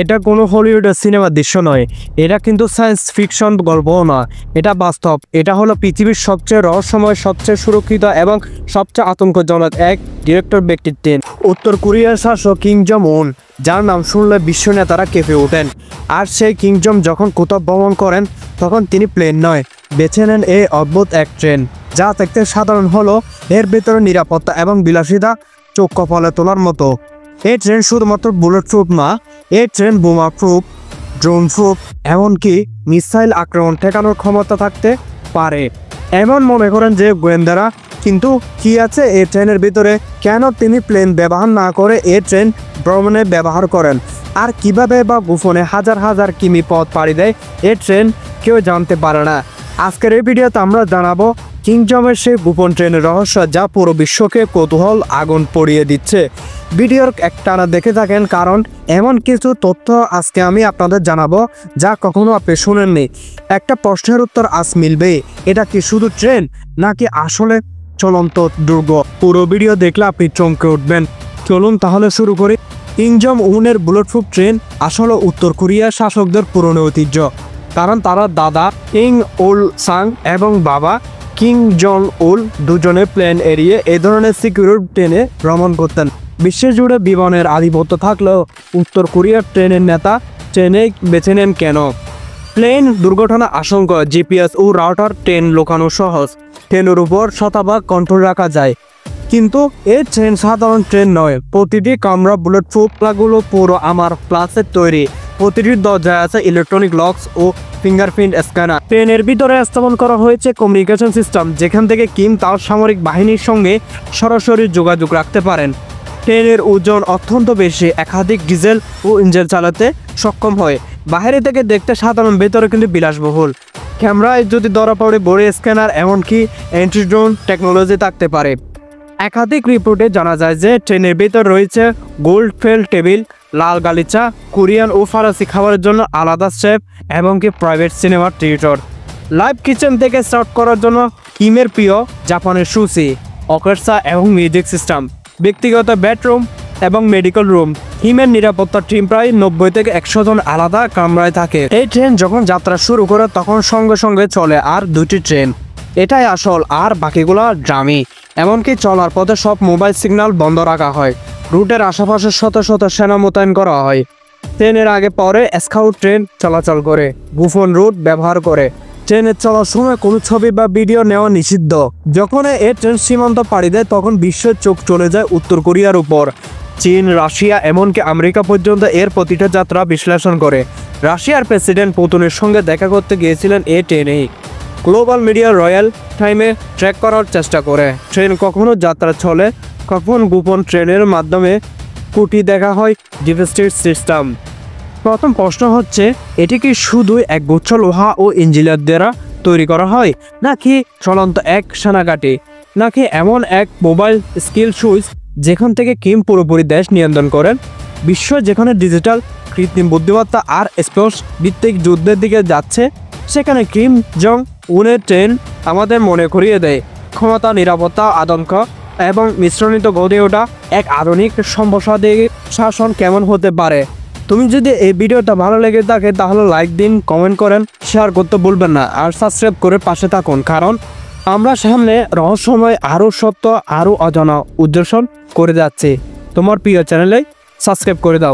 এটা কোনো হলিউডের সিনেমার দৃশ্য নয়, এটা কিন্তু সায়েন্স ফিকশন গল্পও না, এটা বাস্তব। এটা হলো পৃথিবীর সবচেয়ে রহস্যময়, সবচেয়ে সুরক্ষিত এবং সবচেয়ে আতঙ্কজনক এক ডিরেক্টর ব্যক্তিত্ব। উত্তর কোরিয়ার শাসক কিম জং উন, যার নাম শুনলে বিশ্ব নেতারা কেঁপে ওঠেন। আর সেই কিম জং যখন কোথাও ভ্রমণ করেন, তখন তিনি প্লেন নয়, বেছে নেন এই অদ্ভুত এক ট্রেন, যা দেখতে সাধারণ হলো এর ভেতরে নিরাপত্তা এবং বিলাসিতা চোখ কপালে তোলার মতো। এই ট্রেন শুধুমাত্র বুলেট প্রুফ না, এই ট্রেন বোমা প্রুফ, ড্রোন প্রুফ, এমনকি মিসাইল আক্রমণ ঠেকানোর ক্ষমতা থাকতে পারে। এমন মনে করেন যে গোয়েন্দারা। কিন্তু কি আছে এই ট্রেনের ভিতরে? কেন তিনি প্লেন ব্যবহার না করে এই ট্রেন ভ্রমণে ব্যবহার করেন? আর কিভাবে বা গোপনে হাজার হাজার কিমি পথ পাড়ি দেয় এই ট্রেন, কেউ জানতে পারে না। আজকের এই ভিডিওতে আমরা জানাবো কিম জং-এর সেই গোপন ট্রেনের রহস্য, যা পুরো বিশ্বকে কৌতূহল আগুন পড়িয়ে দিচ্ছে। ভিডিওর একটানা দেখে থাকেন, কারণ এমন কিছু তথ্য আজকে আমি আপনাদের জানাবো যা কখনো আপনি শুনেননি। একটা প্রশ্নের উত্তর আজ মিলবে, এটা কি শুধু ট্রেন নাকি আসলে চলন্ত দুর্গ? পুরো ভিডিও দেখলে আপনি চমকে উঠবেন। চলুন তাহলে শুরু করি। কিম জং উনের বুলেট প্রুফ ট্রেন আসলে উত্তর কোরিয়ার শাসকদের পুরনো ঐতিহ্য, কারণ তারা দাদা কিং উল সাং এবং বাবা কিম জং উল দুজনে প্লেন এড়িয়ে এ ধরনের সিকিউর ট্রেনে ভ্রমণ করতেন। বিশ্বজুড়ে বিমানের আধিপত্য থাকলেও উত্তর কোরিয়ার ট্রেনের নেতা ট্রেনে বেছে নেন কেন? প্লেন দুর্ঘটনা আশঙ্কা, জিপিএস ও রাউটার, ট্রেন লোকানো সহজ, ট্রেনের উপর শতভাগ কন্ট্রোল রাখা যায়। কিন্তু এই ট্রেন সাধারণ ট্রেন নয়, প্রতিটি কামরা বুলেট প্রুফগুলো পুরো আমার প্লাসের তৈরি। প্রতিটি দরজায় আছে ইলেকট্রনিক লকস ও ফিঙ্গারপ্রিন্ট স্ক্যানার। ট্রেনের ভিতরে স্থাপন করা হয়েছে কমিউনিকেশন সিস্টেম, যেখান থেকে কিম তার সামরিক বাহিনীর সঙ্গে সরাসরি যোগাযোগ রাখতে পারেন। ট্রেনের ওজন অত্যন্ত বেশি, একাধিক ডিজেল ও ইঞ্জিন চালাতে সক্ষম হয়। বাইরে থেকে দেখতে সাধারণ, ভেতরে কিন্তু বিলাসবহুল। ক্যামেরায় যদি ধরা পড়ে বড় স্ক্যানার, এমনকি অ্যান্টিড্রোন টেকনোলজি থাকতে পারে। একাধিক রিপোর্টে জানা যায় যে ট্রেনের ভেতর রয়েছে গোল্ড ফেল টেবিল, লাল গালিচা, কোরিয়ান ও ফরাসি খাবারের জন্য আলাদা শেফ, এমনকি প্রাইভেট সিনেমার থিয়েটার। লাইভ কিচেন থেকে সার্ভ করার জন্য কিমের প্রিয় জাপানের সুশি, অকেটসা এবং মিউজিক সিস্টেম, ব্যক্তিগত বেডরুম এবং মেডিকেল রুম। কিমের নিরাপত্তা টিম প্রায় 90 থেকে 100 জন আলাদা কামরায় থাকে। এই ট্রেন যখন যাত্রা শুরু করে তখন সঙ্গে সঙ্গে চলে আর দুটি ট্রেন, এটাই আসল, আর বাকিগুলো ড্রামি। এমনকি চলার পথে সব মোবাইল সিগন্যাল বন্ধ রাখা হয়। রুটের আশেপাশে শত শত সেনা মোতায়েন করা হয়। ট্রেনের আগে পরে স্কাউট ট্রেন চলাচল করে, গোপন রুট ব্যবহার করে। ট্রেনের চলার সময় কোনো ছবি বা ভিডিও নেওয়া নিষিদ্ধ। যখন এই ট্রেন সীমান্ত পাড়ি দেয়, তখন বিশ্বের চোখ চলে যায় উত্তর কোরিয়ার উপর। চীন, রাশিয়া, এমনকি আমেরিকা পর্যন্ত এর প্রতিটা যাত্রা বিশ্লেষণ করে। রাশিয়ার প্রেসিডেন্ট পুতিনের সঙ্গে দেখা করতে গিয়েছিলেন এই ট্রেনেই। গ্লোবাল মিডিয়া রয়্যাল টাইমে ট্র্যাক করার চেষ্টা করে ট্রেন কখনো যাত্রা চলে, কখন গোপন ট্রেনের মাধ্যমে কুটি দেখা হয় ডিফেন্সিভ সিস্টেম। প্রথম প্রশ্ন হচ্ছে, এটি কি শুধু এক গুচ্ছ লোহা ও ইঞ্জিনিয়ার দ্বারা তৈরি করা হয়, নাকি চলন্ত এক সেনাঘাঁটি, নাকি এমন এক মোবাইল স্কিল সুইচ যেখান থেকে কিম পুরোপুরি দেশ নিয়ন্ত্রণ করেন? বিশ্ব যেখানে ডিজিটাল, কৃত্রিম বুদ্ধিমত্তা আর স্পেস ভিত্তিক যুদ্ধের দিকে যাচ্ছে, সেখানে কিম জং উনের ট্রেন আমাদের মনে করিয়ে দেয় ক্ষমতা, নিরাপত্তা, আতঙ্ক এবং মিশ্রণিত গড়ে ওঠা এক আধুনিক সম্প্রসারী শাসন কেমন হতে পারে। তুমি যদি এই ভিডিওটা ভালো লেগে থাকে তাহলে লাইক দিন, কমেন্ট করেন, শেয়ার করতে ভুলবেন না, আর সাবস্ক্রাইব করে পাশে থাকুন, কারণ আমরা সামনে রহস্যময় আরও সত্য, আরও অজানা উদ্দেশ্য করে যাচ্ছি। তোমার প্রিয় চ্যানেলে সাবস্ক্রাইব করে দাও।